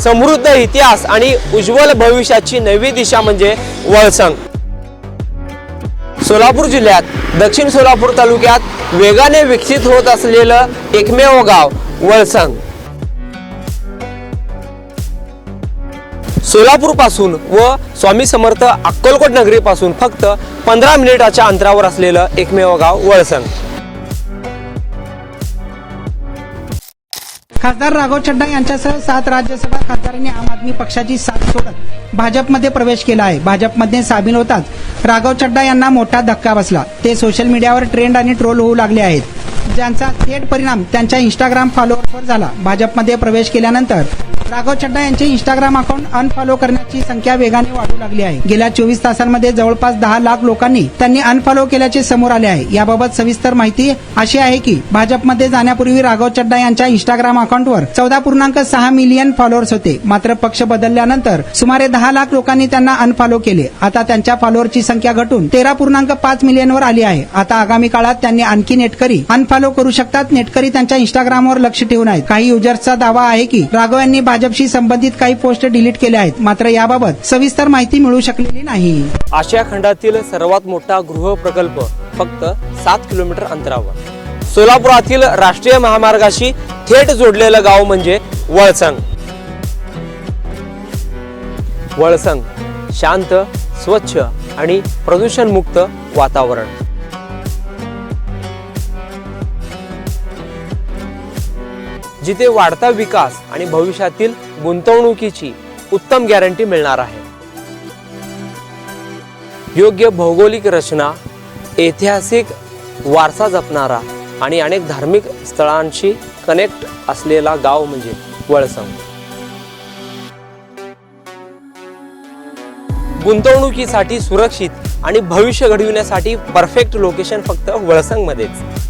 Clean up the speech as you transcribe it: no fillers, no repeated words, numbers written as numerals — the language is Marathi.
समृद्ध इतिहास आणि उज्ज्वल भविष्याची नवी दिशा म्हणजे वळसंग। सोलापूर जिल्ह्यात दक्षिण सोलापूर तालुक्यात वेगाने विकसित होत असलेलं एकमेव गाव वळसंग। सोलापूर पासून व स्वामी समर्थ अक्कलकोट नगरी पासून फक्त 15 मिनिटाच्या अंतरावर असलेलं एकमेव गाव वळसंग। खासदार राघव चड्डा यांच्यासह 7 राज्यसभा खासदारांनी आम आदमी पक्षाची साथ सोडत भाजपमध्ये प्रवेश केला आहे। भाजपमध्ये सामील होताच राघव चड्डा यांना मोठा धक्का बसला। ते सोशल मीडियावर ट्रेंड आणि ट्रोल होऊ लागले आहेत, ज्यांचा थेट परिणाम त्यांच्या इंस्टाग्राम फॉलोअर्सवर झाला। भाजपमध्ये प्रवेश केल्यानंतर राघव चड्डा यांचे इंस्टाग्राम अकाउंट अनफॉलो करण्याची संख्या वेगाने वाढू लागली आहे। गेल्या 24 तासांमध्ये जवळपास 10 लाख लोकांनी त्यांनी अनफॉलो केल्याचे समोर आले आहे। याबाबत सविस्तर माहिती अशी आहे की भाजपमध्ये जाण्यापूर्वी राघव चड्डा यांच्या इंस्टाग्राम अकाउंटवर 14.6 मिलियन फॉलोअर्स होते। मात्र पक्ष बदलल्यानंतर सुमारे 10 लाख लोकांनी त्यांना अनफॉलो केले। आता त्यांच्या फॉलोअरची संख्या घटून 13.5 मिलियनवर आली आहे। आता आगामी काळात त्यांनी आणखी नेटकरी अनफॉलो करू शकतात। नेटकरी त्यांच्या इंस्टाग्रामवर लक्ष ठेवून आहेत। काही युजर्सचा दावा आहे की राघव यांनी भाजपशी संबंधित काही पोस्ट डिलीट केल्या आहेत, मात्र याबाबत सविस्तर माहिती मिळू शकलेली नाही। आशिया खंडातील सर्वात मोठा गृह प्रकल्प फक्त 7 किलोमीटर अंतरावर सोलापुरातील राष्ट्रीय महामार्गाशी थेट जोडलेलं गाव म्हणजे वळसंग। वळसंग शांत, स्वच्छ आणि प्रदूषणमुक्त वातावरण। जिथे वाढता विकास आणि भविष्यातील गुंतवणुकीची उत्तम गॅरंटी मिळणार आहे। योग्य भौगोलिक रचना, ऐतिहासिक वारसा जपणारा आणि अनेक धार्मिक स्थळांशी कनेक्ट असलेला गाव म्हणजे वळसंग। गुंतवणुकीसाठी सुरक्षित आणि भविष्य घडविण्यासाठी परफेक्ट लोकेशन फक्त वळसंग मध्येच।